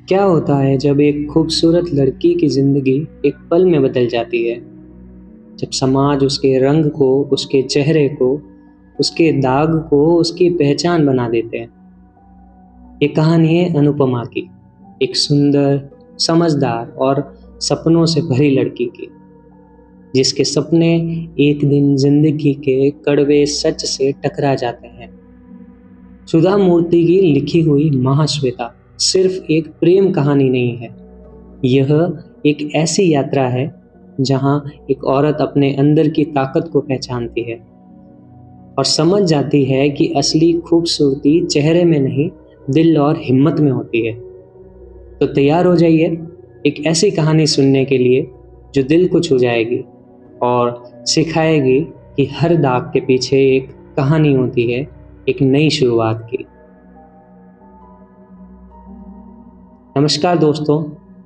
क्या होता है जब एक खूबसूरत लड़की की ज़िंदगी एक पल में बदल जाती है? जब समाज उसके रंग को, उसके चेहरे को, उसके दाग को उसकी पहचान बना देते हैं। ये कहानी है अनुपमा की, एक सुंदर, समझदार और सपनों से भरी लड़की की, जिसके सपने एक दिन ज़िंदगी के कड़वे सच से टकरा जाते हैं। सुधा मूर्ति की लिखी हुई महाश्वेता सिर्फ एक प्रेम कहानी नहीं है। यह एक ऐसी यात्रा है जहां एक औरत अपने अंदर की ताकत को पहचानती है और समझ जाती है कि असली खूबसूरती चेहरे में नहीं, दिल और हिम्मत में होती है। तो तैयार हो जाइए एक ऐसी कहानी सुनने के लिए जो दिल को छू जाएगी और सिखाएगी कि हर दाग के पीछे एक कहानी होती है, एक नई शुरुआत की। नमस्कार दोस्तों,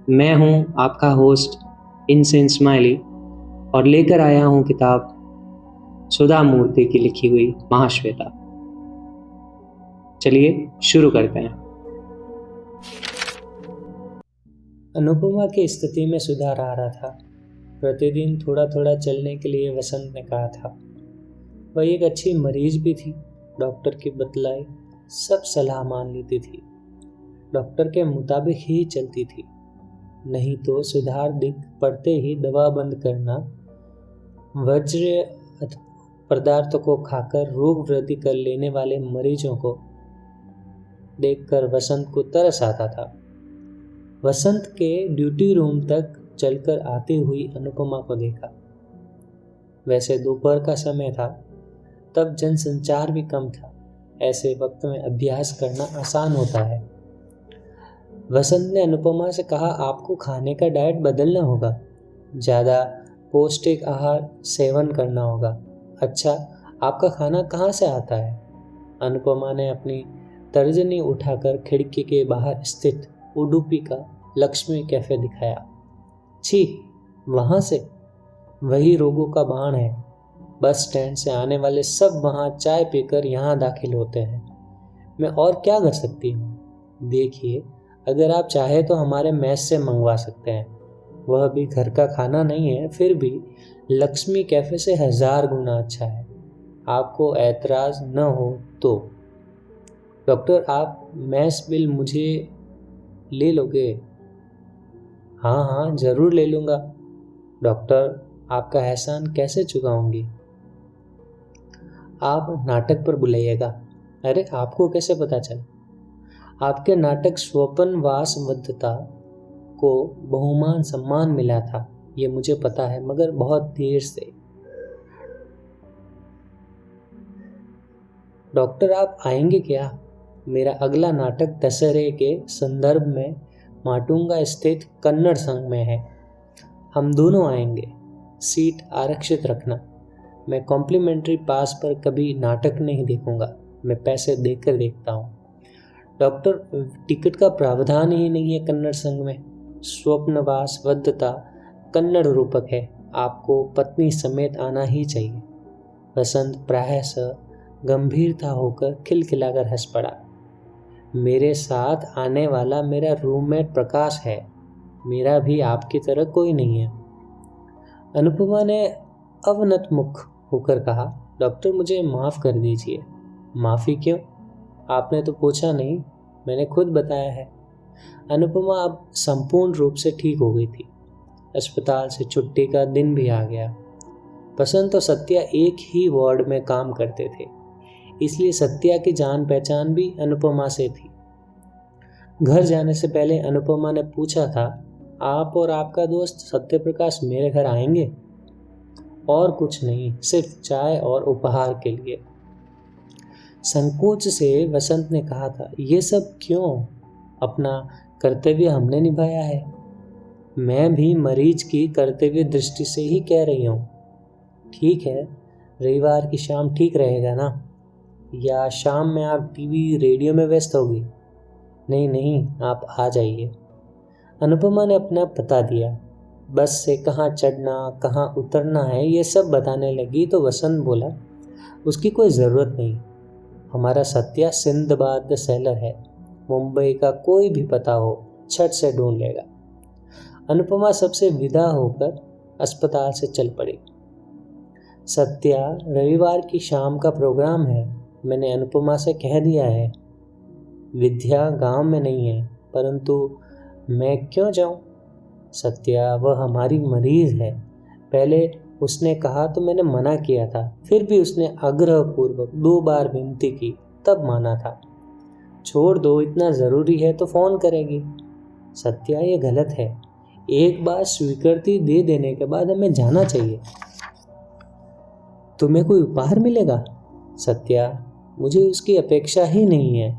मैं हूं आपका होस्ट इनसेन स्माइली और लेकर आया हूं किताब सुधा मूर्ति की लिखी हुई महाश्वेता। चलिए शुरू करते हैं। अनुपमा की स्थिति में सुधार आ रहा था। प्रतिदिन थोड़ा थोड़ा चलने के लिए वसंत ने कहा था। वह एक अच्छी मरीज भी थी। डॉक्टर की बतलाई सब सलाह मान लेती थी, डॉक्टर के मुताबिक ही चलती थी। नहीं तो सुधार दिख पड़ते ही दवा बंद करना, वज्र पदार्थों को खाकर रोग वृद्धि कर लेने वाले मरीजों को देखकर वसंत को तरस आता था। वसंत के ड्यूटी रूम तक चलकर आती हुई अनुपमा को देखा। वैसे दोपहर का समय था, तब जनसंचार भी कम था। ऐसे वक्त में अभ्यास करना आसान होता है। वसंत ने अनुपमा से कहा, आपको खाने का डाइट बदलना होगा, ज़्यादा पौष्टिक आहार सेवन करना होगा। अच्छा, आपका खाना कहाँ से आता है? अनुपमा ने अपनी तर्जनी उठाकर खिड़की के बाहर स्थित उडुपी का लक्ष्मी कैफ़े दिखाया। छी, वहाँ से? वही रोगों का बाण है। बस स्टैंड से आने वाले सब वहाँ चाय पीकर यहाँ दाखिल होते हैं। मैं और क्या कर सकती हूँ? देखिए, अगर आप चाहे तो हमारे मेस से मंगवा सकते हैं। वह भी घर का खाना नहीं है, फिर भी लक्ष्मी कैफ़े से 1000 गुना अच्छा है। आपको ऐतराज़ न हो तो। डॉक्टर, आप मेस बिल मुझे ले लोगे? हाँ हाँ, ज़रूर ले लूँगा। डॉक्टर, आपका एहसान कैसे चुकाऊंगी? आप नाटक पर बुलाइएगा। अरे, आपको कैसे पता चला? आपके नाटक स्वपन वासवदत्ता को बहुमान सम्मान मिला था, ये मुझे पता है, मगर बहुत देर से। डॉक्टर, आप आएंगे क्या? मेरा अगला नाटक दशहरे के संदर्भ में माटुंगा स्थित कन्नड़ संघ में है। हम दोनों आएंगे। सीट आरक्षित रखना। मैं कॉम्प्लीमेंट्री पास पर कभी नाटक नहीं देखूंगा, मैं पैसे देकर देखता हूँ। डॉक्टर, टिकट का प्रावधान ही नहीं है कन्नड़ संघ में। स्वप्नवास वद्धता कन्नड़ रूपक है, आपको पत्नी समेत आना ही चाहिए। वसंत प्रायः गंभीरता होकर खिलखिलाकर हंस पड़ा। मेरे साथ आने वाला मेरा रूममेट प्रकाश है, मेरा भी आपकी तरह कोई नहीं है। अनुपमा ने अवनत मुख होकर कहा, डॉक्टर, मुझे माफ़ कर दीजिए। माफ़ी क्यों? आपने तो पूछा नहीं, मैंने खुद बताया है। अनुपमा अब संपूर्ण रूप से ठीक हो गई थी। अस्पताल से छुट्टी का दिन भी आ गया। बसंत और सत्या एक ही वार्ड में काम करते थे, इसलिए सत्या की जान पहचान भी अनुपमा से थी। घर जाने से पहले अनुपमा ने पूछा था, आप और आपका दोस्त सत्यप्रकाश मेरे घर आएंगे? और कुछ नहीं, सिर्फ चाय और उपहार के लिए। संकोच से वसंत ने कहा था, ये सब क्यों? अपना कर्तव्य हमने निभाया है। मैं भी मरीज की कर्तव्य दृष्टि से ही कह रही हूँ। ठीक है, रविवार की शाम ठीक रहेगा ना? या शाम में आप टीवी रेडियो में व्यस्त होगी? नहीं नहीं, आप आ जाइए। अनुपमा ने अपना पता दिया। बस से कहाँ चढ़ना, कहाँ उतरना है, ये सब बताने लगी तो वसंत बोला, उसकी कोई ज़रूरत नहीं। हमारा सत्या सिंदबाद द सेलर है। मुंबई का कोई भी पता हो, छट से ढूंढ लेगा। अनुपमा सबसे विदा होकर अस्पताल से चल पड़ी। सत्या, रविवार की शाम का प्रोग्राम है, मैंने अनुपमा से कह दिया है। विद्या गांव में नहीं है, परंतु मैं क्यों जाऊं? सत्या, वह हमारी मरीज है। पहले उसने कहा तो मैंने मना किया था, फिर भी उसने आग्रहपूर्वक 2 बार विनती की, तब माना था। छोड़ दो, इतना ज़रूरी है तो फ़ोन करेगी। सत्या, ये गलत है। एक बार स्वीकृति दे देने के बाद हमें जाना चाहिए। तुम्हें कोई उपहार मिलेगा? सत्या, मुझे उसकी अपेक्षा ही नहीं है।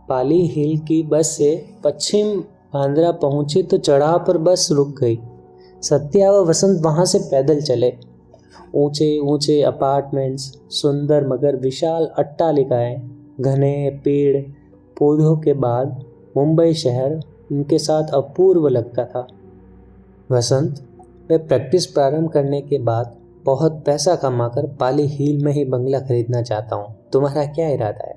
पाली हिल की बस से पश्चिम बांद्रा पहुंचे तो चढ़ाव पर बस रुक गई। सत्या व वसंत वहां से पैदल चले। ऊंचे ऊंचे अपार्टमेंट्स, सुंदर मगर विशाल अट्टालिकाएं, घने पेड़ पौधों के बाद मुंबई शहर उनके साथ अपूर्व लगता था। वसंत, मैं प्रैक्टिस प्रारंभ करने के बाद बहुत पैसा कमाकर पाली हिल में ही बंगला खरीदना चाहता हूँ। तुम्हारा क्या इरादा है?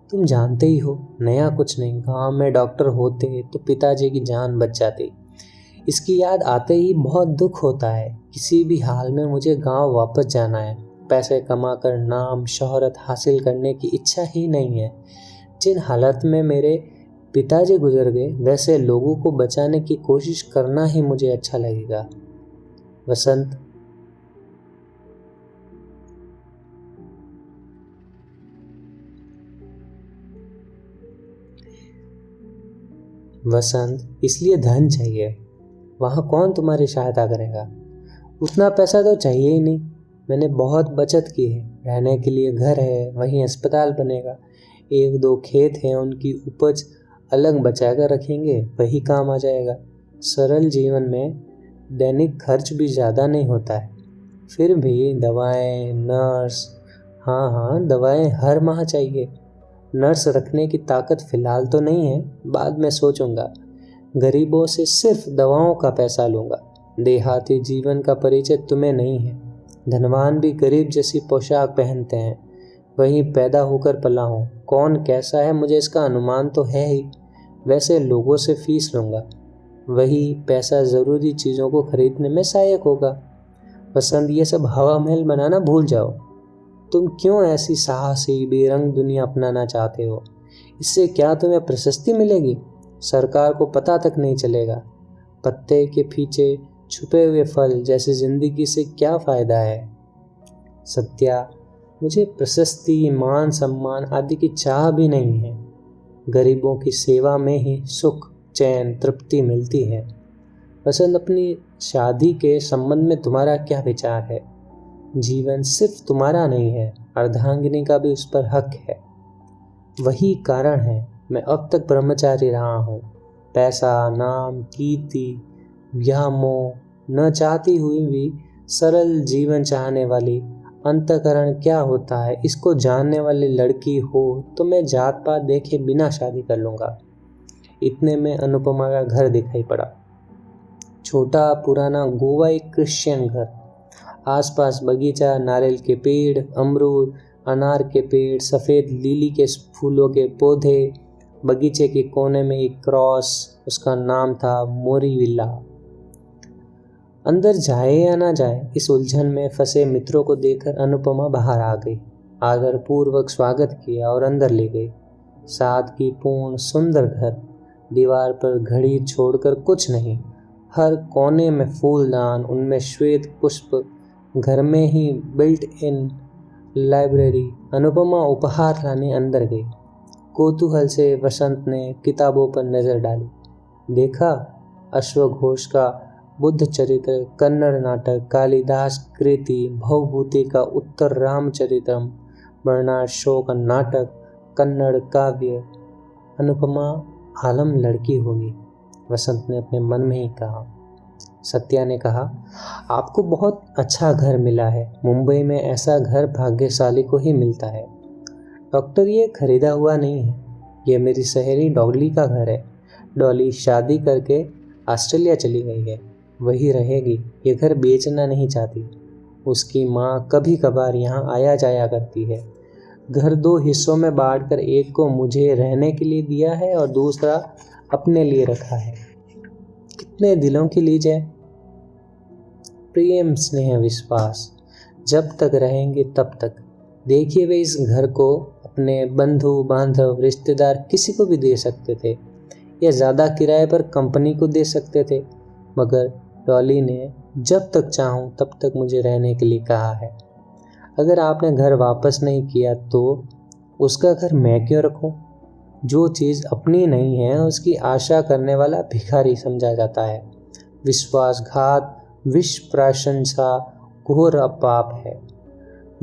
तुम जानते ही हो, नया कुछ नहीं। गांव में डॉक्टर होते तो पिताजी की जान बच जाती। इसकी याद आते ही बहुत दुख होता है। किसी भी हाल में मुझे गांव वापस जाना है। पैसे कमाकर नाम शोहरत हासिल करने की इच्छा ही नहीं है। जिन हालत में मेरे पिताजी गुजर गए, वैसे लोगों को बचाने की कोशिश करना ही मुझे अच्छा लगेगा। वसंत, इसलिए धन चाहिए। वहाँ कौन तुम्हारी सहायता करेगा? उतना पैसा तो चाहिए ही नहीं। मैंने बहुत बचत की है। रहने के लिए घर है, वहीं अस्पताल बनेगा। 1-2 खेत हैं, उनकी उपज अलग बचा कर रखेंगे, वही काम आ जाएगा। सरल जीवन में दैनिक खर्च भी ज़्यादा नहीं होता है। फिर भी दवाएं, नर्स, हाँ दवाएं हर माह चाहिए। नर्स रखने की ताकत फ़िलहाल तो नहीं है, बाद में सोचूंगा। गरीबों से सिर्फ दवाओं का पैसा लूँगा। देहाती जीवन का परिचय तुम्हें नहीं है। धनवान भी गरीब जैसी पोशाक पहनते हैं। वहीं पैदा होकर पला हूँ। कौन कैसा है मुझे इसका अनुमान तो है ही। वैसे लोगों से फीस लूँगा। वही पैसा ज़रूरी चीज़ों को खरीदने में सहायक होगा। वसंत, ये सब हवा महल बनाना भूल जाओ। तुम क्यों ऐसी साहसी बेरंग दुनिया अपनाना चाहते हो? इससे क्या तुम्हें प्रशस्ति मिलेगी? सरकार को पता तक नहीं चलेगा। पत्ते के पीछे छुपे हुए फल जैसे जिंदगी से क्या फ़ायदा है? सत्या, मुझे प्रशस्ति, मान सम्मान आदि की चाह भी नहीं है। गरीबों की सेवा में ही सुख, चैन, तृप्ति मिलती है। वसंत, अपनी शादी के संबंध में तुम्हारा क्या विचार है? जीवन सिर्फ तुम्हारा नहीं है, अर्धांगिनी का भी उस पर हक है। वही कारण है मैं अब तक ब्रह्मचारी रहा हूँ। पैसा, नाम, कीर्ति, व्यामोह न चाहती हुई भी सरल जीवन चाहने वाली, अंतःकरण क्या होता है इसको जानने वाली लड़की हो तो मैं जात पात देखे बिना शादी कर लूँगा। इतने में अनुपमा का घर दिखाई पड़ा। छोटा पुराना गोवाई क्रिश्चियन घर। आसपास बगीचा, नारियल के पेड़, अमरूद, अनार के पेड़, सफ़ेद लिली के फूलों के पौधे। बगीचे के कोने में एक क्रॉस, उसका नाम था मोरी विला। अंदर जाए या ना जाए, इस उलझन में फंसे मित्रों को देखकर अनुपमा बाहर आ गई। आदरपूर्वक स्वागत किया और अंदर ले गई। सादगीपूर्ण सुंदर घर। दीवार पर घड़ी छोड़कर कुछ नहीं। हर कोने में फूलदान, उनमें श्वेत पुष्प। घर में ही बिल्ट इन लाइब्रेरी। अनुपमा उपहार लाने अंदर गई। कौतूहल से वसंत ने किताबों पर नज़र डाली। देखा, अश्वघोष का बुद्ध चरित्र, कन्नड़ नाटक, कालिदास कृति, भवभूति का उत्तर रामचरितम, बर्नार्ड शो का नाटक, कन्नड़ काव्य। अनुपमा आलम लड़की होगी, वसंत ने अपने मन में ही कहा। सत्या ने कहा, आपको बहुत अच्छा घर मिला है। मुंबई में ऐसा घर भाग्यशाली को ही मिलता है। डॉक्टर, ये खरीदा हुआ नहीं है, ये मेरी सहेली डॉली का घर है। डॉली शादी करके ऑस्ट्रेलिया चली गई है, वही रहेगी। ये घर बेचना नहीं चाहती। उसकी माँ कभी कभार यहाँ आया जाया करती है। घर 2 हिस्सों में बांटकर एक को मुझे रहने के लिए दिया है और दूसरा अपने लिए रखा है। कितने दिलों की लीज है। प्रेम, स्नेह, विश्वास जब तक रहेंगे तब तक। देखिए, वे इस घर को अपने बंधु बांधव रिश्तेदार किसी को भी दे सकते थे या ज़्यादा किराए पर कंपनी को दे सकते थे, मगर डॉली ने जब तक चाहूँ तब तक मुझे रहने के लिए कहा है। अगर आपने घर वापस नहीं किया तो उसका घर मैं क्यों रखूं? जो चीज़ अपनी नहीं है उसकी आशा करने वाला भिखारी समझा जाता है। विश्वासघात विश्व प्रशंसा घोर पाप है।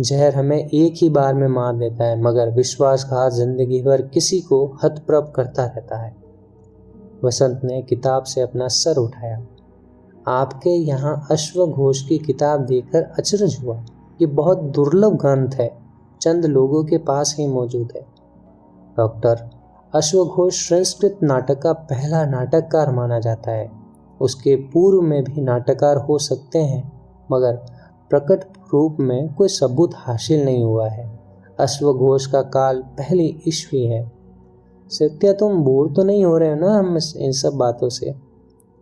जहर हमें एक ही बार में मार देता है, मगर विश्वासघात जिंदगी भर किसी को हतप्रभ करता रहता है। वसंत ने किताब से अपना सर उठाया। आपके यहाँ अश्वघोष की किताब देखकर अचरज हुआ। ये बहुत दुर्लभ ग्रंथ है, चंद लोगों के पास ही मौजूद है। डॉक्टर, अश्वघोष संस्कृत नाटक का पहला नाटककार माना जाता है। उसके पूर्व में भी नाटककार हो सकते हैं, मगर प्रकट रूप में कोई सबूत हासिल नहीं हुआ है। अश्वघोष का काल पहली ईस्वी है। सत्या, तुम बोर तो नहीं हो रहे हो ना हम इन सब बातों से?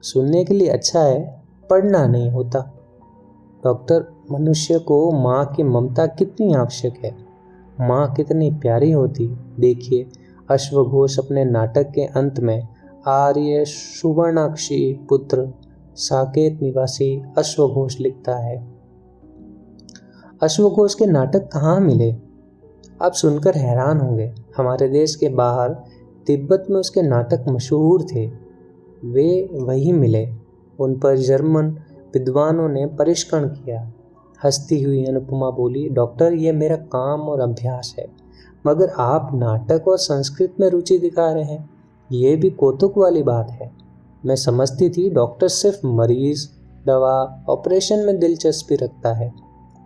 सुनने के लिए अच्छा है, पढ़ना नहीं होता। डॉक्टर, मनुष्य को माँ की ममता कितनी आवश्यक है। माँ कितनी प्यारी होती। देखिए, अश्वघोष अपने नाटक के अंत में आर्य सुवर्णाक्षी पुत्र साकेत निवासी अश्वघोष लिखता है। अश्वघोष के नाटक कहाँ मिले? आप सुनकर हैरान होंगे। हमारे देश के बाहर तिब्बत में उसके नाटक मशहूर थे। वे वहीं मिले। उन पर जर्मन विद्वानों ने परिष्करण किया। हंसती हुई अनुपमा बोली, डॉक्टर, ये मेरा काम और अभ्यास है, मगर आप नाटक और संस्कृत में रुचि दिखा रहे हैं। ये भी कौतुक वाली बात है। मैं समझती थी डॉक्टर सिर्फ मरीज, दवा, ऑपरेशन में दिलचस्पी रखता है।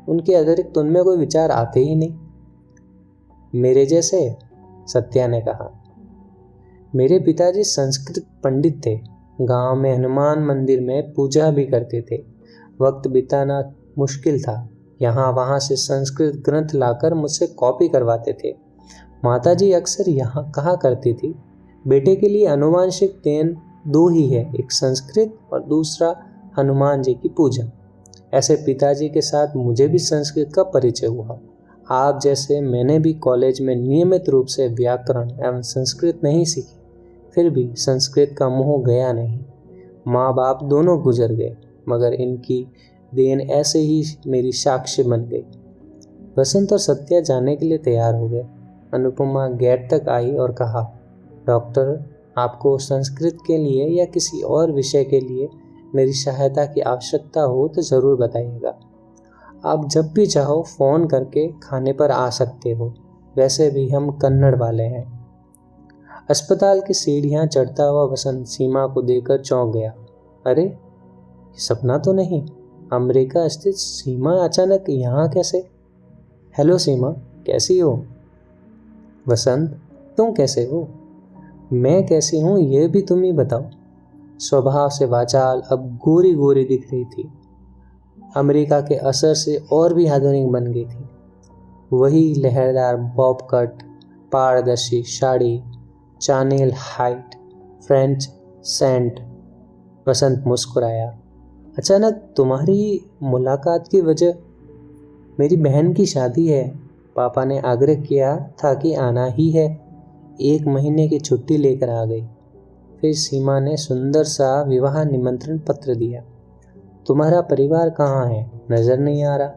उनके अतिरिक्त उनमें कोई विचार आते ही नहीं। मेरे जैसे, सत्या ने कहा। मेरे पिताजी संस्कृत पंडित थे। गांव में हनुमान मंदिर में पूजा भी करते थे। वक्त बिताना मुश्किल था। यहाँ वहाँ से संस्कृत ग्रंथ लाकर मुझसे कॉपी करवाते थे। माताजी अक्सर यहाँ कहा करती थी, बेटे के लिए आनुवांशिक देन 2 ही है, एक संस्कृत और दूसरा हनुमान जी की पूजा। ऐसे पिताजी के साथ मुझे भी संस्कृत का परिचय हुआ। आप जैसे मैंने भी कॉलेज में नियमित रूप से व्याकरण एवं संस्कृत नहीं सीखी, फिर भी संस्कृत का मोह गया नहीं। माँ बाप दोनों गुजर गए, मगर इनकी देन ऐसे ही मेरी साक्ष्य बन गई। वसंत और सत्या जाने के लिए तैयार हो गए। अनुपमा गेट तक आई और कहा, डॉक्टर, आपको संस्कृत के लिए या किसी और विषय के लिए मेरी सहायता की आवश्यकता हो तो ज़रूर बताइएगा। आप जब भी चाहो फ़ोन करके खाने पर आ सकते हो। वैसे भी हम कन्नड़ वाले हैं। अस्पताल की सीढ़ियाँ चढ़ता हुआ वसंत सीमा को देखकर चौंक गया। अरे, ये सपना तो नहीं? अमेरिका स्थित सीमा अचानक यहाँ कैसे? हेलो सीमा, कैसी हो? वसंत, तुम कैसे हो? मैं कैसी हूँ ये भी तुम ही बताओ। स्वभाव से वाचाल अब गोरी गोरी दिख रही थी। अमेरिका के असर से और भी आधुनिक बन गई थी। वही लहरदार बॉब कट, पारदर्शी sari, Chanel height, French scent. Vasant मुस्कुराया। अचानक तुम्हारी मुलाकात की वजह? मेरी बहन की शादी है। पापा ने आग्रह किया था कि आना ही है। 1 महीने की छुट्टी लेकर आ गई। फिर सीमा ने सुंदर सा विवाह निमंत्रण पत्र दिया। तुम्हारा परिवार कहाँ है? नजर नहीं आ रहा।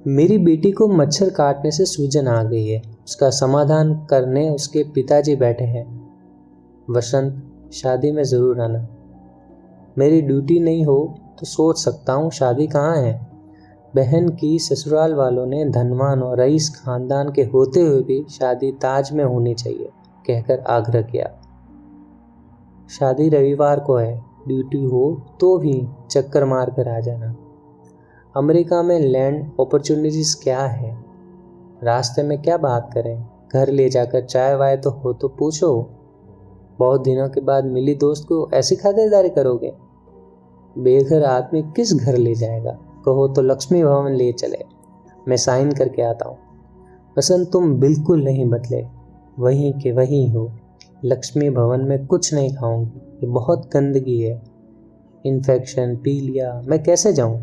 मेरी बेटी को मच्छर काटने से सूजन आ गई है। उसका समाधान करने उसके पिताजी बैठे हैं। वसंत, शादी में ज़रूर आना। मेरी ड्यूटी नहीं हो तो सोच सकता हूँ शादी कहाँ है। बहन की ससुराल वालों ने धनवान और रईस खानदान के होते हुए भी शादी ताज में होनी चाहिए कहकर आग्रह किया। शादी रविवार को है, ड्यूटी हो तो भी चक्कर मार कर आ जाना। अमेरिका में लैंड अपॉर्चुनिटीज़ क्या है? रास्ते में क्या बात करें? घर ले जाकर चाय वाय तो हो तो पूछो। बहुत दिनों के बाद मिली दोस्त को ऐसी खातिरदारी करोगे? बेघर आदमी किस घर ले जाएगा? कहो तो लक्ष्मी भवन ले चले, मैं साइन करके आता हूँ। वसंत, तुम बिल्कुल नहीं बदले, वहीं के वहीं हो। लक्ष्मी भवन में कुछ नहीं खाऊंगी, ये बहुत गंदगी है। इन्फेक्शन, पीलिया, मैं कैसे जाऊं?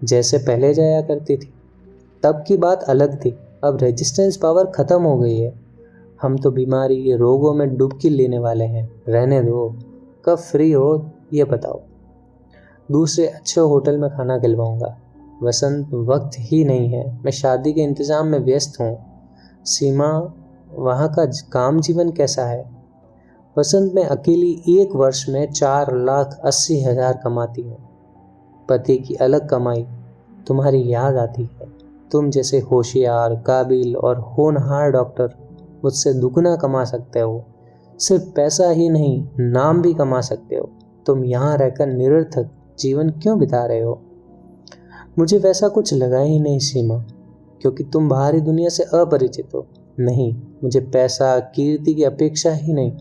जैसे पहले जाया करती थी। तब की बात अलग थी, अब रेजिस्टेंस पावर खत्म हो गई है। हम तो बीमारी के रोगों में डुबकी लेने वाले हैं। रहने दो, कब फ्री हो ये बताओ। दूसरे अच्छे होटल में खाना खिलवाऊंगा। वसंत, वक्त ही नहीं है, मैं शादी के इंतज़ाम में व्यस्त हूँ। सीमा, वहाँ का काम जीवन कैसा है? वसंत, मैं अकेली 1 वर्ष में 4,80,000 कमाती हूँ। पति की अलग कमाई, तुम्हारी याद आती है। तुम जैसे होशियार, काबिल और होनहार डॉक्टर मुझसे दुगना कमा सकते हो। सिर्फ पैसा ही नहीं, नाम भी कमा सकते हो। तुम यहाँ रहकर निरर्थक जीवन क्यों बिता रहे हो? मुझे वैसा कुछ लगा ही नहीं सीमा, क्योंकि तुम बाहरी दुनिया से अपरिचित हो। नहीं, मुझे पैसा, कीर्ति की अपेक्षा ही नहीं।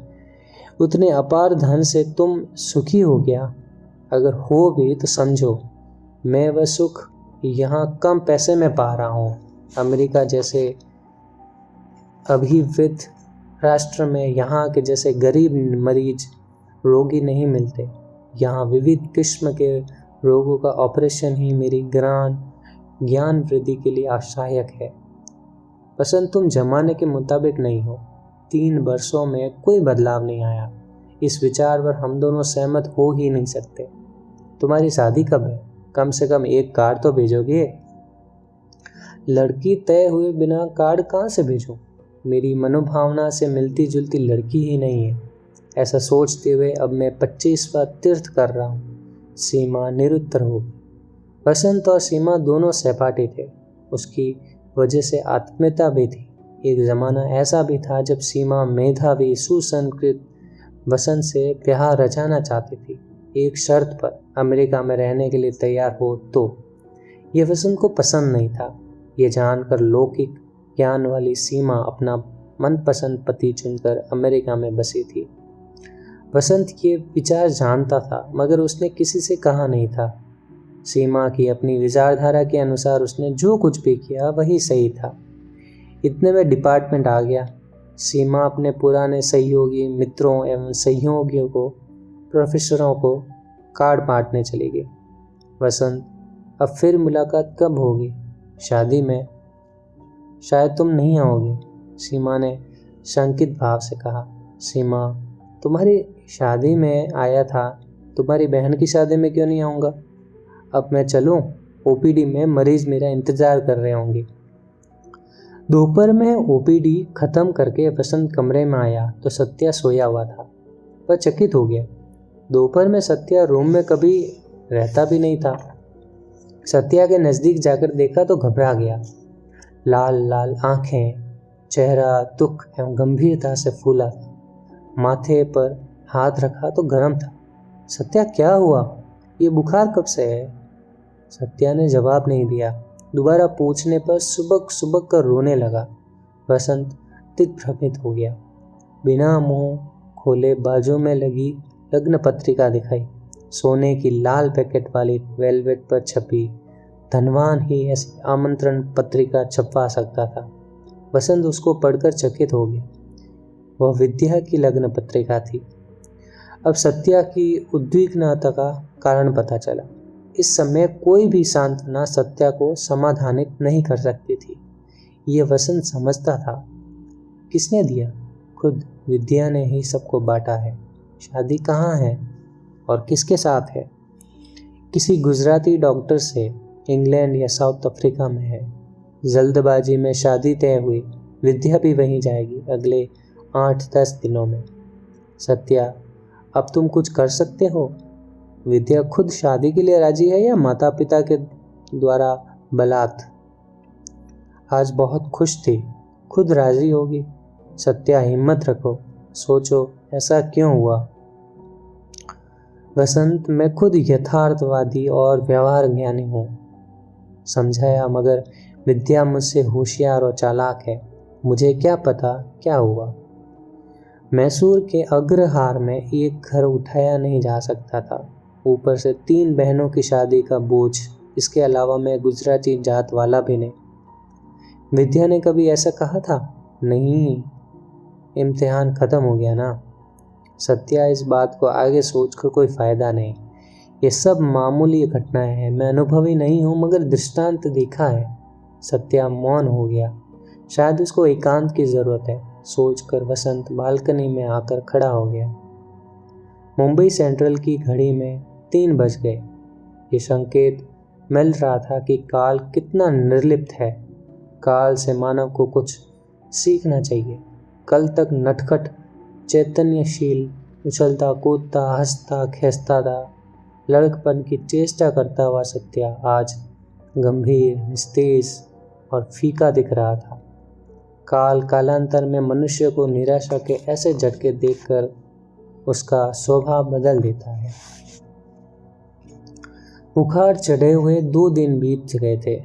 उतने अपार धन से तुम सुखी हो गया? अगर हो भी तो समझो, मैं वह सुख यहाँ कम पैसे में पा रहा हूँ। अमेरिका जैसे अभिवृद्ध राष्ट्र में यहाँ के जैसे गरीब मरीज, रोगी नहीं मिलते। यहाँ विविध किस्म के रोगों का ऑपरेशन ही मेरी ज्ञान वृद्धि के लिए सहायक है। वसंत, तुम जमाने के मुताबिक नहीं हो। 3 वर्षों में कोई बदलाव नहीं आया। इस विचार पर हम दोनों सहमत हो ही नहीं सकते। तुम्हारी शादी कब है? कम से कम एक कार्ड तो भेजोगे। लड़की तय हुए बिना कार्ड कहाँ से भेजूं? मेरी मनोभावना से मिलती जुलती लड़की ही नहीं है। ऐसा सोचते हुए अब मैं 25वां तीर्थ कर रहा हूँ। सीमा निरुत्तर हो। वसंत और सीमा दोनों सहपाठी थे। उसकी वजह से आत्मीयता भी थी। एक ज़माना ऐसा भी था जब सीमा मेधावी, सुसंस्कृत वसंत से प्यार रचाना चाहती थी, एक शर्त पर, अमेरिका में रहने के लिए तैयार हो तो। यह वसंत को पसंद नहीं था। ये जानकर लौकिक ज्ञान वाली सीमा अपना मनपसंद पति चुनकर अमेरिका में बसी थी। वसंत ये विचार जानता था, मगर उसने किसी से कहा नहीं था। सीमा की अपनी विचारधारा के अनुसार उसने जो कुछ भी किया वही सही था। इतने में डिपार्टमेंट आ गया। सीमा अपने पुराने सहयोगी मित्रों एवं सहयोगियों को, प्रोफेसरों को कार्ड बांटने चली गई। वसंत, अब फिर मुलाकात कब होगी? शादी में। शायद तुम नहीं आओगे, सीमा ने शंकित भाव से कहा। सीमा, तुम्हारी शादी में आया था, तुम्हारी बहन की शादी में क्यों नहीं आऊँगा? अब मैं चलूँ? ओपीडी में मरीज मेरा इंतज़ार कर रहे होंगे। दोपहर में ओपीडी ख़त्म करके वसंत कमरे में आया तो सत्या सोया हुआ था। वह चकित हो गया। दोपहर में सत्या रूम में कभी रहता भी नहीं था। सत्या के नज़दीक जाकर देखा तो घबरा गया। लाल लाल आँखें, चेहरा दुख एवं गंभीरता से फूला था। माथे पर हाथ रखा तो गर्म था। सत्या, क्या हुआ? ये बुखार कब से है? सत्या ने जवाब नहीं दिया। दोबारा पूछने पर सुबक सुबक कर रोने लगा। वसंत दिग्भ्रमित हो गया। बिना मुंह खोले बाजू में लगी लग्न पत्रिका दिखाई। सोने की लाल पैकेट वाली वेलवेट पर छपी। धनवान ही ऐसी आमंत्रण पत्रिका छपवा सकता था। वसंत उसको पढ़कर चकित हो गया। वह विद्या की लग्न पत्रिका थी। अब सत्या की उद्विग्नता का कारण पता चला। इस समय कोई भी सांत्वना सत्या को समाधानित नहीं कर सकती थी। ये वसंत समझता था। किसने दिया? खुद विद्या ने ही सबको बांटा है। शादी कहाँ है और किसके साथ है? किसी गुजराती डॉक्टर से, इंग्लैंड या साउथ अफ्रीका में है। जल्दबाजी में शादी तय हुई। विद्या भी वहीं जाएगी अगले 8-10 दिनों में। सत्या, अब तुम कुछ कर सकते हो? विद्या खुद शादी के लिए राजी है या माता पिता के द्वारा बलात्? आज बहुत खुश थी, खुद राजी होगी। सत्या, हिम्मत रखो, सोचो ऐसा क्यों हुआ? वसंत, मैं खुद यथार्थवादी और व्यवहार ज्ञानी हूँ, समझाया, मगर विद्या मुझसे होशियार और चालाक है। मुझे क्या पता क्या हुआ। मैसूर के अग्रहार में एक घर उठाया नहीं जा सकता था। ऊपर से 3 बहनों की शादी का बोझ। इसके अलावा मैं गुजराती जात वाला भी नहीं। विद्या ने कभी ऐसा कहा था? नहीं, इम्तिहान ख़त्म हो गया ना। सत्या, इस बात को आगे सोचकर कोई फ़ायदा नहीं। ये सब मामूली घटनाएं हैं। मैं अनुभवी नहीं हूँ मगर दृष्टांत देखा है। सत्या मौन हो गया। शायद उसको एकांत की ज़रूरत है, सोचकर वसंत बालकनी में आकर खड़ा हो गया। मुंबई सेंट्रल की घड़ी में 3 बज गए। ये संकेत मिल रहा था कि काल कितना निर्लिप्त है। काल से मानव को कुछ सीखना चाहिए। कल तक नटखट, चैतन्यशील, उछलता कूदता, हंसता खेसता था, लड़कपन की चेष्टा करता हुआ सत्या आज गंभीर, निस्तेज और फीका दिख रहा था। काल कालांतर में मनुष्य को निराशा के ऐसे झटके देखकर उसका स्वभाव बदल देता है। बुखार चढ़े हुए 2 दिन बीत गए थे।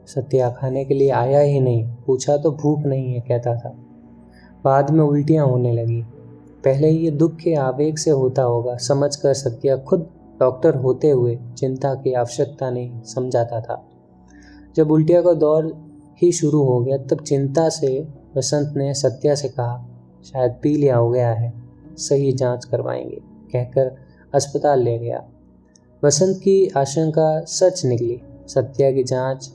सत्या खाने के लिए आया ही नहीं। पूछा तो भूख नहीं है कहता था। बाद में उल्टियां होने लगी। पहले ये दुख के आवेग से होता होगा, समझकर सत्या खुद डॉक्टर होते हुए चिंता की आवश्यकता नहीं समझाता था। जब उल्टियां का दौर ही शुरू हो गया तब चिंता से वसंत ने सत्या से कहा, शायद पीलिया हो गया है, सही जांच करवाएंगे, कहकर अस्पताल ले गया। वसंत की आशंका सच निकली। सत्या की जांच।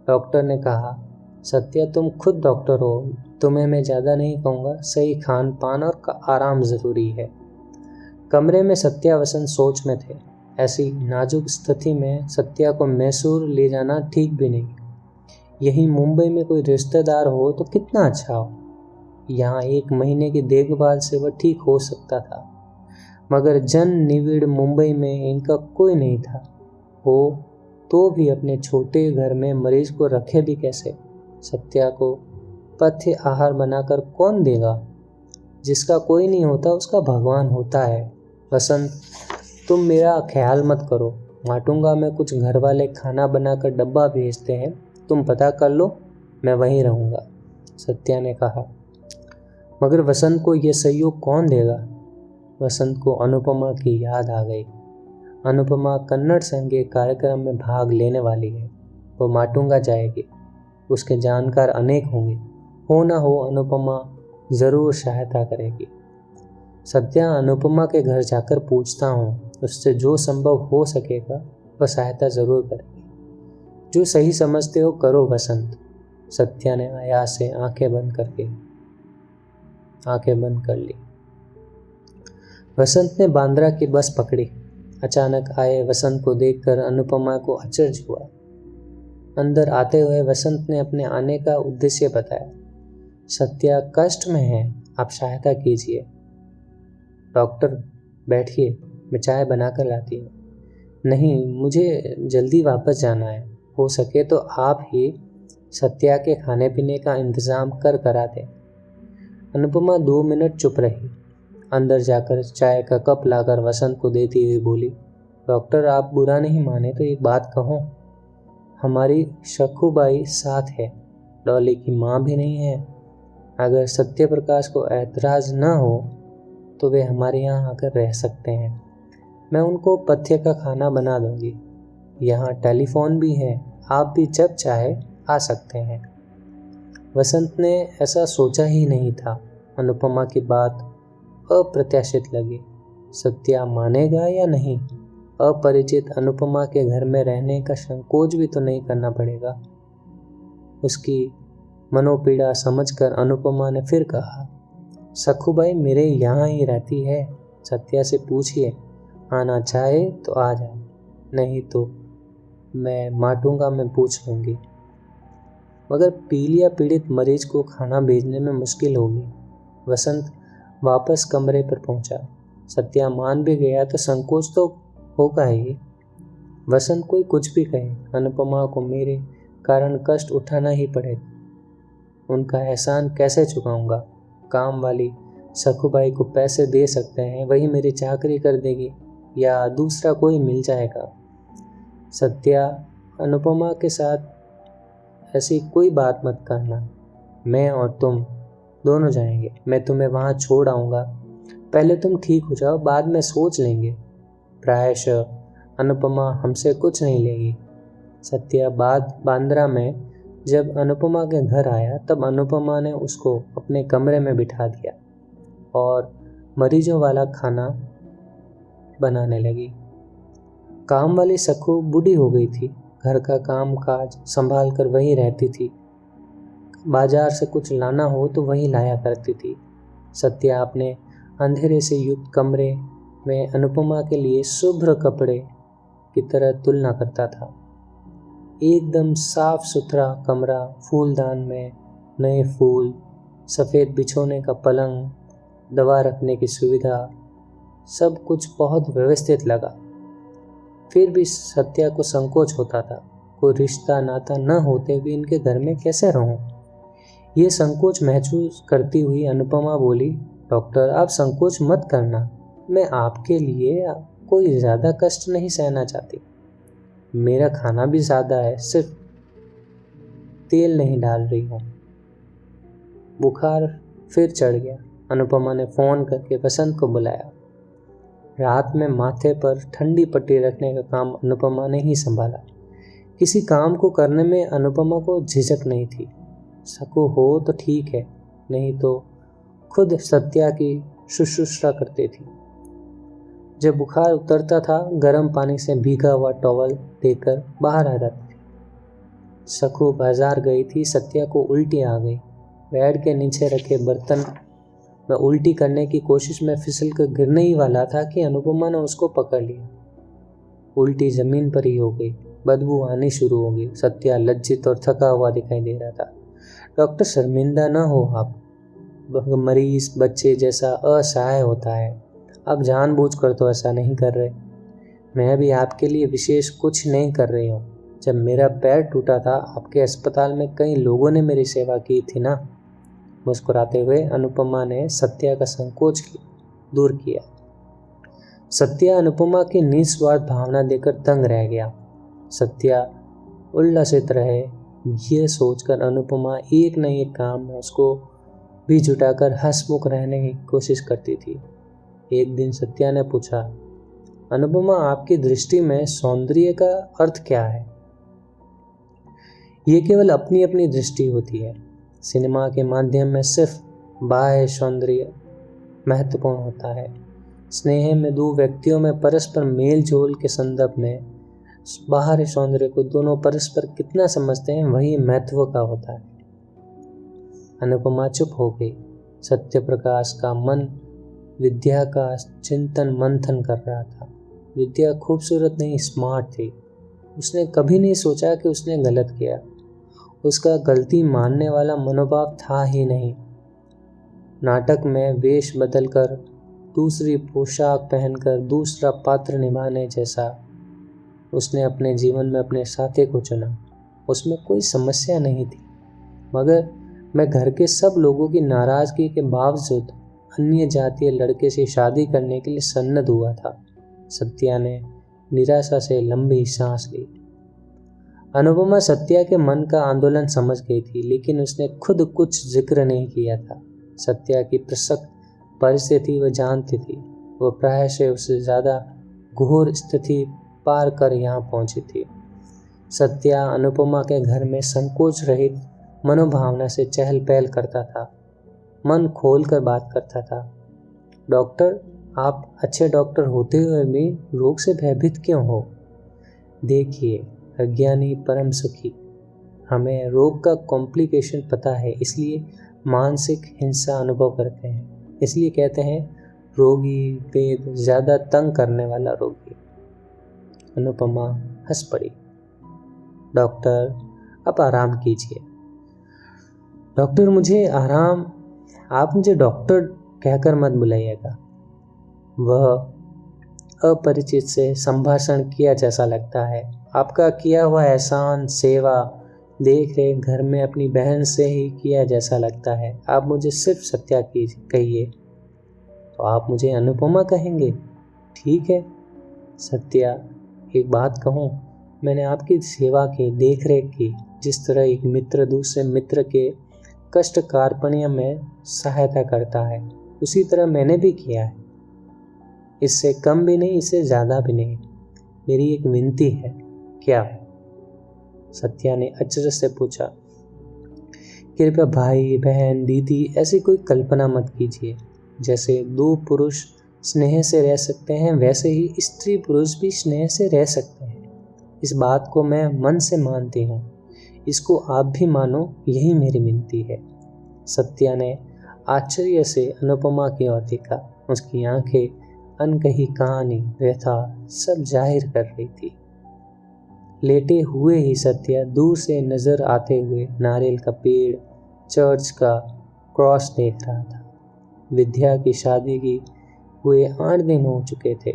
डॉक्टर ने कहा, सत्या तुम खुद डॉक्टर हो, तुम्हें मैं ज़्यादा नहीं कहूँगा, सही खान पान और आराम ज़रूरी है। कमरे में सत्या वसंत सोच में थे। ऐसी नाजुक स्थिति में सत्या को मैसूर ले जाना ठीक भी नहीं। यही मुंबई में कोई रिश्तेदार हो तो कितना अच्छा हो। यहाँ 1 महीने की देखभाल से वह ठीक हो सकता था, मगर जन निविड़ मुंबई में इनका कोई नहीं था। हो तो भी अपने छोटे घर में मरीज को रखे भी कैसे? सत्या को पथ्य आहार बनाकर कौन देगा? जिसका कोई नहीं होता उसका भगवान होता है। वसंत, तुम मेरा ख्याल मत करो, माटुंगा में कुछ घर वाले खाना बनाकर डब्बा भेजते हैं, तुम पता कर लो, मैं वहीं रहूँगा, सत्या ने कहा। मगर वसंत को यह सहयोग कौन देगा? वसंत को अनुपमा की याद आ गई। अनुपमा कन्नड़ संघ के कार्यक्रम में भाग लेने वाली है। वो माटुंगा जाएगी। उसके जानकार अनेक होंगे। हो ना हो अनुपमा ज़रूर सहायता करेगी। सत्या, अनुपमा के घर जाकर पूछता हूँ, उससे जो संभव हो सकेगा वह सहायता ज़रूर करेगी। जो सही समझते हो करो वसंत। सत्या ने आयास से आंखें बंद कर ली। वसंत ने बांद्रा की बस पकड़ी। अचानक आए वसंत को देखकर अनुपमा को आश्चर्य हुआ। अंदर आते हुए वसंत ने अपने आने का उद्देश्य बताया। सत्या कष्ट में है, आप सहायता कीजिए। डॉक्टर, बैठिए, मैं चाय बनाकर लाती हूँ। नहीं, मुझे जल्दी वापस जाना है। हो सके तो आप ही सत्या के खाने पीने का इंतज़ाम करा दें। अनुपमा 2 मिनट चुप रही। अंदर जाकर चाय का कप लाकर वसंत को देती हुई बोली, डॉक्टर, आप बुरा नहीं माने तो एक बात कहूँ। हमारी शखुबाई साथ है, डॉली की माँ भी नहीं है। अगर सत्य प्रकाश को ऐतराज़ न हो तो वे हमारे यहाँ आकर रह सकते हैं। मैं उनको पथ्य का खाना बना दूंगी। यहाँ टेलीफोन भी है, आप भी जब चाहे आ सकते हैं। वसंत ने ऐसा सोचा ही नहीं था। अनुपमा की बात अप्रत्याशित लगी। सत्या मानेगा या नहीं? अपरिचित अनुपमा के घर में रहने का संकोच भी तो नहीं करना पड़ेगा। उसकी मनोपीड़ा समझकर अनुपमा ने फिर कहा, सखुबाई मेरे यहाँ ही रहती है, सत्या से पूछिए, आना चाहे तो आ जाए, नहीं तो मैं माटुंगा में पूछ लूँगी। मगर पीलिया पीड़ित मरीज को खाना भेजने में मुश्किल होगी। वसंत वापस कमरे पर पहुंचा। सत्या मान भी गया तो संकोच तो होगा ही। वसंत कोई कुछ भी कहे, अनुपमा को मेरे कारण कष्ट उठाना ही पड़ेगा। उनका एहसान कैसे चुकाऊंगा? काम वाली सखुबाई को पैसे दे सकते हैं, वही मेरी चाकरी कर देगी या दूसरा कोई मिल जाएगा। सत्या, अनुपमा के साथ ऐसी कोई बात मत करना। मैं और तुम दोनों जाएंगे। मैं तुम्हें वहाँ छोड़ आऊँगा। पहले तुम ठीक हो जाओ, बाद में सोच लेंगे। प्रायशः अनुपमा हमसे कुछ नहीं लेगी। सत्या बांद्रा में जब अनुपमा के घर आया तब अनुपमा ने उसको अपने कमरे में बिठा दिया और मरीजों वाला खाना बनाने लगी। काम वाली सखू बूढ़ी हो गई थी। घर का काम काज संभाल कर वहीं रहती थी। बाजार से कुछ लाना हो तो वहीं लाया करती थी। सत्या अपने अंधेरे से युक्त कमरे में अनुपमा के लिए शुभ्र कपड़े की तरह तुलना करता था। एकदम साफ सुथरा कमरा, फूलदान में नए फूल, सफ़ेद बिछोने का पलंग, दवा रखने की सुविधा, सब कुछ बहुत व्यवस्थित लगा। फिर भी सत्या को संकोच होता था, कोई रिश्ता नाता न होते भी इनके घर में कैसे रहूं। ये संकोच महसूस करती हुई अनुपमा बोली, डॉक्टर आप संकोच मत करना, मैं आपके लिए कोई ज़्यादा कष्ट नहीं सहना चाहती। मेरा खाना भी ज़्यादा है, सिर्फ तेल नहीं डाल रही हूँ। बुखार फिर चढ़ गया। अनुपमा ने फ़ोन करके वसंत को बुलाया। रात में माथे पर ठंडी पट्टी रखने का काम अनुपमा ने ही संभाला। किसी काम को करने में अनुपमा को झिझक नहीं थी। सकू हो तो ठीक है, नहीं तो खुद सत्या की शुश्रूषा करती थी। जब बुखार उतरता था गर्म पानी से भीगा हुआ टॉवल देकर बाहर आ जाती थी। सकू बाजार गई थी, सत्या को उल्टी आ गई। बेड के नीचे रखे बर्तन में उल्टी करने की कोशिश में फिसल कर गिरने ही वाला था कि अनुपमा ने उसको पकड़ लिया। उल्टी जमीन पर ही हो गई। बदबू आनी शुरू हो गई। सत्या लज्जित और थका हुआ दिखाई दे रहा था। डॉक्टर शर्मिंदा न हो, आप मरीज बच्चे जैसा असहाय होता है। आप जानबूझकर तो ऐसा नहीं कर रहे। मैं भी आपके लिए विशेष कुछ नहीं कर रही हूँ। जब मेरा पैर टूटा था आपके अस्पताल में कई लोगों ने मेरी सेवा की थी ना। मुस्कुराते हुए अनुपमा ने सत्या का संकोच दूर किया। सत्या अनुपमा की निस्वार्थ भावना देकर दंग रह गया। सत्या उल्लासित रहे ये सोचकर अनुपमा एक न एक काम में उसको भी जुटाकर हंसमुख रहने की कोशिश करती थी। एक दिन सत्या ने पूछा, अनुपमा आपकी दृष्टि में सौंदर्य का अर्थ क्या है? ये केवल अपनी अपनी दृष्टि होती है। सिनेमा के माध्यम में सिर्फ बाह्य सौंदर्य महत्वपूर्ण होता है। स्नेह में दो व्यक्तियों में परस्पर मेल जोल के संदर्भ में बाहरी सौंदर्य को दोनों परस्पर कितना समझते हैं वही महत्व का होता है। अनुपमा चुप हो गई। सत्य प्रकाश का मन विद्या का चिंतन मंथन कर रहा था। विद्या खूबसूरत नहीं, स्मार्ट थी। उसने कभी नहीं सोचा कि उसने गलत किया। उसका गलती मानने वाला मनोभाव था ही नहीं। नाटक में वेश बदलकर दूसरी पोशाक पहनकर दूसरा पात्र निभाने जैसा उसने अपने जीवन में अपने साथी को चुना। उसमें कोई समस्या नहीं थी, मगर मैं घर के सब लोगों की नाराज़गी के बावजूद अन्य जातीय लड़के से शादी करने के लिए सन्नद्ध हुआ था। सत्या ने निराशा से लंबी सांस ली। अनुपमा सत्या के मन का आंदोलन समझ गई थी, लेकिन उसने खुद कुछ जिक्र नहीं किया था। सत्या की प्रसक्त परिस्थिति वह जानती थी। वह प्राय से उससे ज़्यादा घोर स्थिति पार कर यहाँ पहुँची थी। सत्या अनुपमा के घर में संकोच रहित मनोभावना से चहल पहल करता था, मन खोल कर बात करता था। डॉक्टर, आप अच्छे डॉक्टर होते हुए भी रोग से भयभीत क्यों हो? देखिए, अज्ञानी परम सुखी। हमें रोग का कॉम्प्लिकेशन पता है, इसलिए मानसिक हिंसा अनुभव करते हैं। इसलिए कहते हैं रोगी वेद ज़्यादा तंग करने वाला रोगी। अनुपमा हंस पड़ी। डॉक्टर, आप आराम कीजिए। डॉक्टर, मुझे आराम, आप मुझे डॉक्टर कहकर मत बुलाइएगा। वह अपरिचित से संभाषण किया जैसा लगता है। आपका किया हुआ एहसान, सेवा, देख रेख घर में अपनी बहन से ही किया जैसा लगता है। आप मुझे सिर्फ सत्या कहिए। तो आप मुझे अनुपमा कहेंगे? ठीक है। सत्या, एक बात कहूँ, मैंने आपकी सेवा की, देख रेख की। जिस तरह एक मित्र दूसरे मित्र के कष्ट कार्पण्य में सहायता करता है, उसी तरह मैंने भी किया है। इससे कम भी नहीं, इससे ज़्यादा भी नहीं। मेरी एक विनती है। क्या? सत्या ने अचरज से पूछा। कृपया भाई बहन दीदी ऐसी कोई कल्पना मत कीजिए। जैसे दो पुरुष स्नेह से रह सकते हैं वैसे ही स्त्री पुरुष भी स्नेह से रह सकते हैं। इस बात को मैं मन से मानती हूँ, इसको आप भी मानो, यही मेरी विनती है। सत्या ने आश्चर्य से अनुपमा की ओर देखा। उसकी आंखें अनकही कहानी व्यथा सब जाहिर कर रही थी। लेटे हुए ही सत्या दूर से नजर आते हुए नारियल का पेड़, चर्च का क्रॉस देख रहा था। विद्या की शादी की हुए 8 दिन हो चुके थे।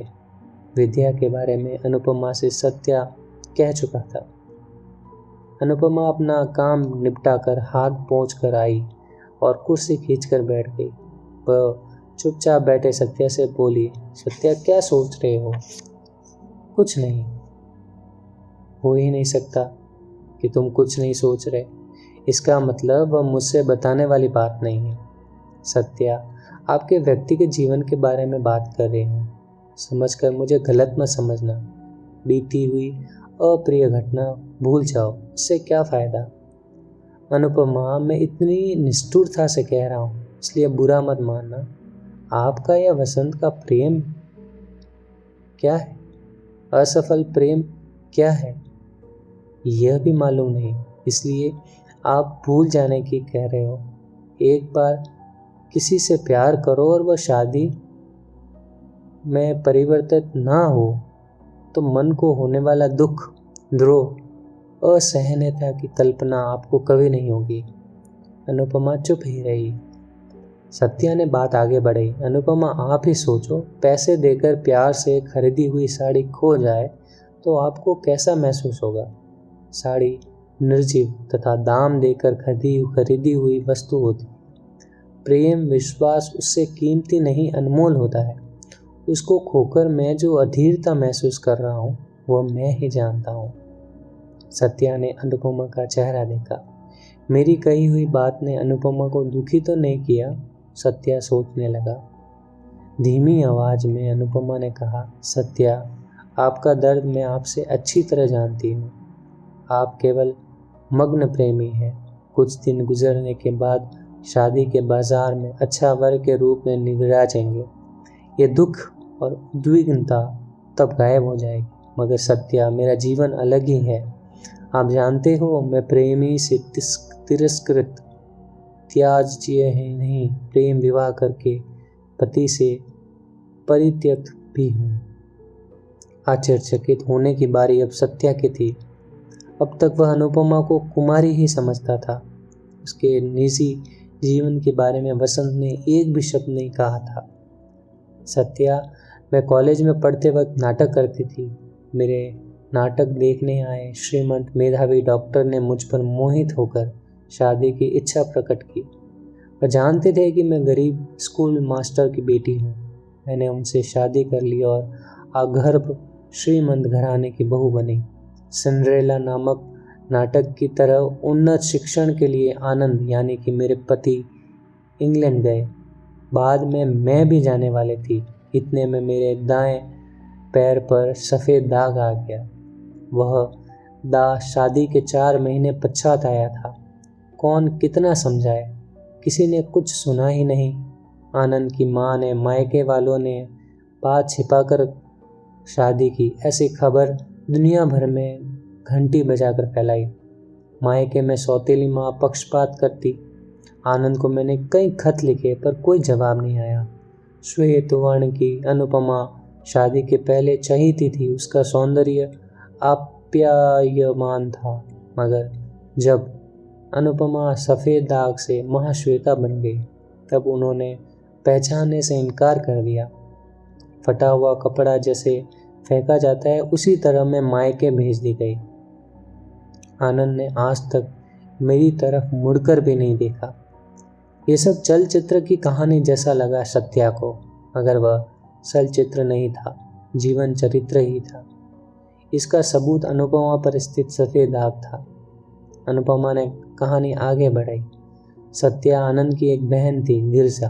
विद्या के बारे में अनुपमा से सत्या कह चुका था। अनुपमा अपना काम निपटा कर हाथ पोंछ कर आई और कुर्सी खींचकर बैठ गई। वह चुपचाप बैठे सत्या से बोली, सत्या क्या सोच रहे हो? कुछ नहीं। हो ही नहीं सकता कि तुम कुछ नहीं सोच रहे। इसका मतलब वह मुझसे बताने वाली बात नहीं है। सत्या आपके व्यक्तिगत जीवन के बारे में बात कर रही हूँ, समझकर मुझे गलत मत समझना। बीती हुई अप्रिय घटना भूल जाओ, इससे क्या फ़ायदा। अनुपमा, मैं इतनी निष्ठुरता से कह रहा हूँ, इसलिए बुरा मत मानना। आपका या वसंत का प्रेम क्या है? असफल प्रेम क्या है यह भी मालूम नहीं, इसलिए आप भूल जाने की कह रहे हो। एक बार किसी से प्यार करो और वह शादी में परिवर्तित ना हो तो मन को होने वाला दुख, द्रोह, असहनीयता की कल्पना आपको कभी नहीं होगी। अनुपमा चुप ही रही। सत्या ने बात आगे बढ़ाई। अनुपमा, आप ही सोचो, पैसे देकर प्यार से खरीदी हुई साड़ी खो जाए तो आपको कैसा महसूस होगा। साड़ी निर्जीव तथा दाम देकर खरीदी हुई वस्तु होती। प्रेम विश्वास उससे कीमती नहीं, अनमोल होता है। उसको खोकर मैं जो अधीरता महसूस कर रहा हूँ वह मैं ही जानता हूँ। सत्या ने अनुपमा का चेहरा देखा। मेरी कही हुई बात ने अनुपमा को दुखी तो नहीं किया। सत्या सोचने लगा। धीमी आवाज में अनुपमा ने कहा, सत्या, आपका दर्द मैं आपसे अच्छी तरह जानती हूँ। आप केवल मग्न प्रेमी हैं। कुछ दिन गुजरने के बाद शादी के बाजार में अच्छा वर के रूप में निगराजेंगे। ये दुख और उद्विग्नता तब गायब हो जाएगी। मगर सत्या, मेरा जीवन अलग ही है। आप जानते हो, मैं प्रेमी से तिरस्कृत त्याज्य है नहीं, प्रेम विवाह करके पति से परित्यक्त भी हूँ। आश्चर्यचकित होने की बारी अब सत्या की थी। अब तक वह अनुपमा को कुमारी ही समझता था। उसके निजी जीवन के बारे में वसंत ने एक भी शब्द नहीं कहा था। सत्या, मैं कॉलेज में पढ़ते वक्त नाटक करती थी। मेरे नाटक देखने आए श्रीमंत मेधावी डॉक्टर ने मुझ पर मोहित होकर शादी की इच्छा प्रकट की। वह जानते थे कि मैं गरीब स्कूल मास्टर की बेटी हूँ। मैंने उनसे शादी कर ली और अगर्भ श्रीमंत घराने की बहू बनी। सिंड्रेला नामक नाटक की तरह उन्नत शिक्षण के लिए आनंद यानी कि मेरे पति इंग्लैंड गए। बाद में मैं भी जाने वाली थी। इतने में मेरे दाएं पैर पर सफ़ेद दाग आ गया। वह दाग शादी के 4 महीने पश्चात आया था। कौन कितना समझाए, किसी ने कुछ सुना ही नहीं। आनंद की माँ ने, मायके वालों ने बात छिपाकर शादी की, ऐसी खबर दुनिया भर में घंटी बजाकर फैलाई। मायके में सौतेली माँ पक्षपात करती। आनंद को मैंने कई खत लिखे पर कोई जवाब नहीं आया। श्वेत वर्ण की अनुपमा शादी के पहले चाहती थी। उसका सौंदर्य आप्यायमान था, मगर जब अनुपमा सफ़ेद दाग से महाश्वेता बन गई तब उन्होंने पहचानने से इनकार कर दिया। फटा हुआ कपड़ा जैसे फेंका जाता है उसी तरह मैं मायके भेज दी गई। आनंद ने आज तक मेरी तरफ मुड़कर भी नहीं देखा। ये सब चलचित्र की कहानी जैसा लगा सत्या को, मगर वह चलचित्र नहीं था, जीवन चरित्र ही था। इसका सबूत अनुपमा पर स्थित सफ़ेद दाग था। अनुपमा ने कहानी आगे बढ़ाई। सत्या आनंद की एक बहन थी, गिरजा,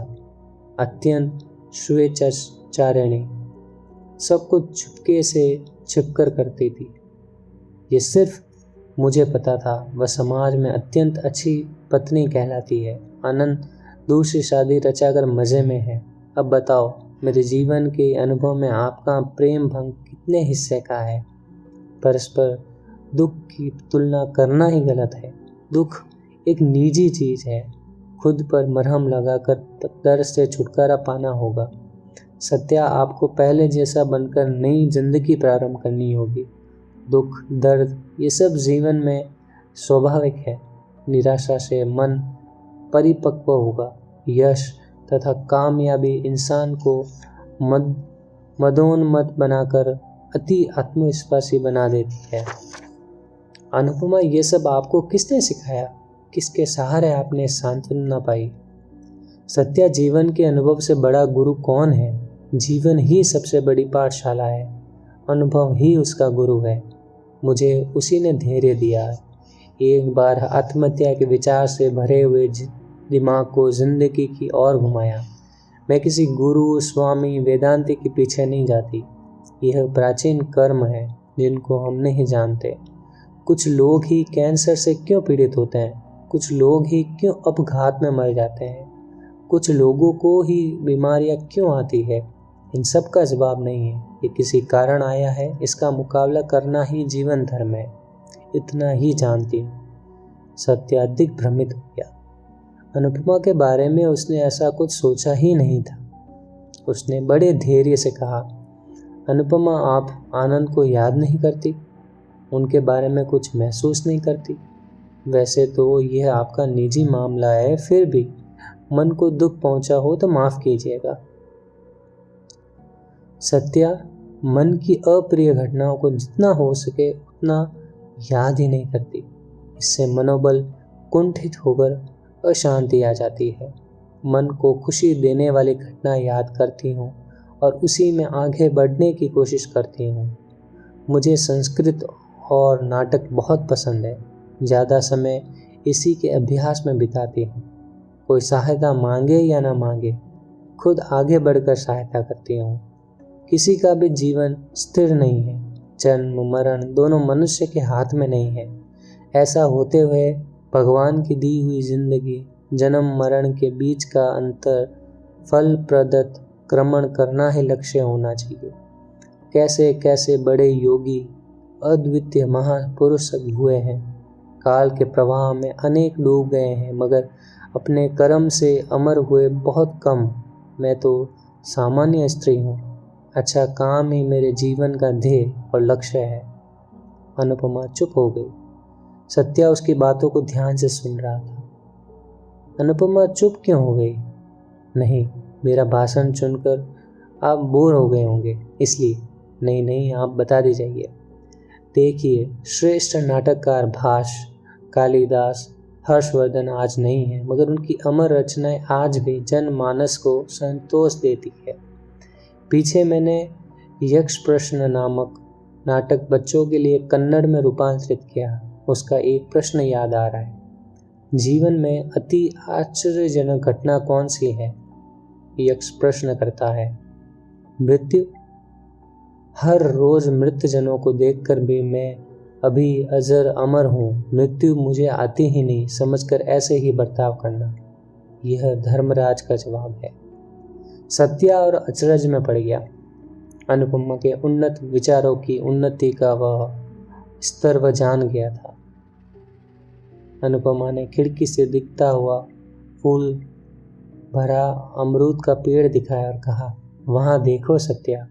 अत्यंत स्वेच्छाचारिणी, सब कुछ चुपके से छिपकर करती थी। ये सिर्फ मुझे पता था वह समाज में अत्यंत अच्छी पत्नी कहलाती है। आनंद दूसरी शादी रचाकर मज़े में है। अब बताओ, मेरे जीवन के अनुभव में आपका प्रेम भंग कितने हिस्से का है? परस्पर दुख की तुलना करना ही गलत है। दुख एक निजी चीज़ है। खुद पर मरहम लगाकर दर्द से छुटकारा पाना होगा। सत्या, आपको पहले जैसा बनकर नई जिंदगी प्रारंभ करनी होगी। दुख, दर्द, ये सब जीवन में स्वाभाविक है। निराशा से मन परिपक्व होगा। यश तथा कामयाबी इंसान को मदोन्मत्त बनाकर अति आत्मविश्वासी बना देती है। अनुपमा, ये सब आपको किसने सिखाया? किसके सहारे आपने सांत्वना पाई? सत्या, जीवन के अनुभव से बड़ा गुरु कौन है? जीवन ही सबसे बड़ी पाठशाला है। अनुभव ही उसका गुरु है। मुझे उसी ने धैर्य दिया। एक बार आत्महत्या के विचार से भरे हुए दिमाग को जिंदगी की ओर घुमाया। मैं किसी गुरु, स्वामी, वेदांती के पीछे नहीं जाती। यह प्राचीन कर्म है जिनको हम नहीं जानते। कुछ लोग ही कैंसर से क्यों पीड़ित होते हैं? कुछ लोग ही क्यों अपघात में मर जाते हैं? कुछ लोगों को ही बीमारियां क्यों आती है? इन सब का जवाब नहीं है। ये किसी कारण आया है। इसका मुकाबला करना ही जीवन धर्म है। इतना ही जानती हूँ। सत्य अधिक भ्रमित हो गया। अनुपमा के बारे में उसने ऐसा कुछ सोचा ही नहीं था। उसने बड़े धैर्य से कहा, अनुपमा, आप आनंद को याद नहीं करती? उनके बारे में कुछ महसूस नहीं करती? वैसे तो यह आपका निजी मामला है, फिर भी मन को दुख पहुंचा हो तो माफ़ कीजिएगा। सत्या, मन की अप्रिय घटनाओं को जितना हो सके उतना याद ही नहीं करती। इससे मनोबल कुंठित होकर अशांति आ जाती है। मन को खुशी देने वाली घटना याद करती हूँ और उसी में आगे बढ़ने की कोशिश करती हूँ। मुझे संस्कृत और नाटक बहुत पसंद है। ज़्यादा समय इसी के अभ्यास में बिताती हूँ। कोई सहायता मांगे या ना मांगे, खुद आगे बढ़कर सहायता करती हूँ। किसी का भी जीवन स्थिर नहीं है। जन्म मरण दोनों मनुष्य के हाथ में नहीं है। ऐसा होते हुए भगवान की दी हुई जिंदगी, जन्म मरण के बीच का अंतर फल प्रदत्त क्रमण करना ही लक्ष्य होना चाहिए। कैसे कैसे बड़े योगी, अद्वितीय महापुरुष हुए हैं। काल के प्रवाह में अनेक डूब गए हैं, मगर अपने कर्म से अमर हुए बहुत कम। मैं तो सामान्य स्त्री हूँ। अच्छा काम ही मेरे जीवन का ध्येय और लक्ष्य है। अनुपमा चुप हो गई। सत्या उसकी बातों को ध्यान से सुन रहा था। अनुपमा चुप क्यों हो गई? नहीं, मेरा भाषण सुनकर आप बोर हो गए होंगे इसलिए। नहीं नहीं, आप बता दी जाइए। देखिए, श्रेष्ठ नाटककार भास, कालिदास, हर्षवर्धन आज नहीं है, मगर उनकी अमर रचनाएं आज भी जनमानस को संतोष देती है। पीछे मैंने यक्ष प्रश्न नामक नाटक बच्चों के लिए कन्नड़ में रूपांतरित किया। उसका एक प्रश्न याद आ रहा है। जीवन में अति आश्चर्यजनक घटना कौन सी है? यक्ष प्रश्न करता है। मृत्यु। हर रोज मृतजनों को देखकर भी मैं अभी अजर अमर हूँ। मृत्यु मुझे आती ही नहीं समझकर ऐसे ही बर्ताव करना, यह धर्मराज का जवाब है। सत्या और अचरज में पड़ गया। अनुपमा के उन्नत विचारों की उन्नति का वह स्तर वह जान गया था। अनुपमा ने खिड़की से दिखता हुआ फूल भरा अमरूद का पेड़ दिखाया और कहा, वहाँ देखो सत्या,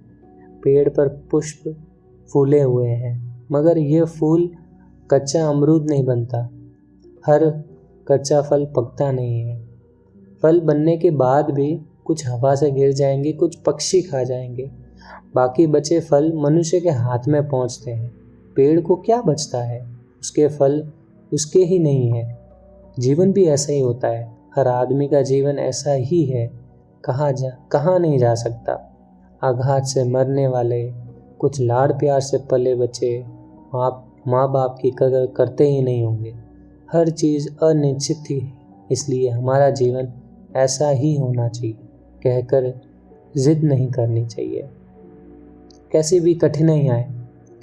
पेड़ पर पुष्प फूले हुए हैं, मगर यह फूल कच्चा अमरूद नहीं बनता। हर कच्चा फल पकता नहीं है। फल बनने के बाद भी कुछ हवा से गिर जाएंगे, कुछ पक्षी खा जाएंगे, बाकी बचे फल मनुष्य के हाथ में पहुंचते हैं। पेड़ को क्या बचता है? उसके फल उसके ही नहीं है। जीवन भी ऐसा ही होता है। हर आदमी का जीवन ऐसा ही है। कहाँ नहीं जा सकता। आघात से मरने वाले, कुछ लाड़ प्यार से पले बच्चे माँ बाप की कदर करते ही नहीं होंगे। हर चीज़ अनिश्चित ही है, इसलिए हमारा जीवन ऐसा ही होना चाहिए कहकर जिद नहीं करनी चाहिए। कैसी भी कठिनाई आए,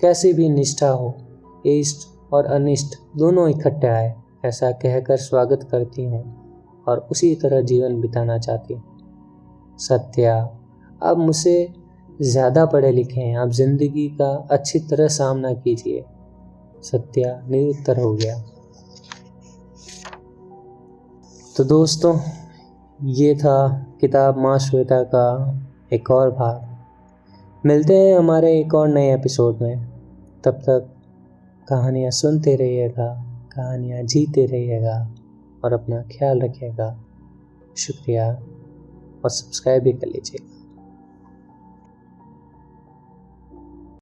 कैसी भी निष्ठा हो, इष्ट और अनिष्ट दोनों इकट्ठे आए ऐसा कहकर स्वागत करती हूँ और उसी तरह जीवन बिताना चाहती हूँ। सत्या, आप मुझसे ज़्यादा पढ़े लिखे हैं, आप जिंदगी का अच्छी तरह सामना कीजिए। सत्या निरुत्तर हो गया। तो दोस्तों, ये था किताब माँ श्वेता का एक और भाग। मिलते हैं हमारे एक और नए एपिसोड में। तब तक कहानियाँ सुनते रहिएगा, कहानियाँ जीते रहिएगा और अपना ख्याल रखिएगा। शुक्रिया और सब्सक्राइब भी कर लीजिएगा।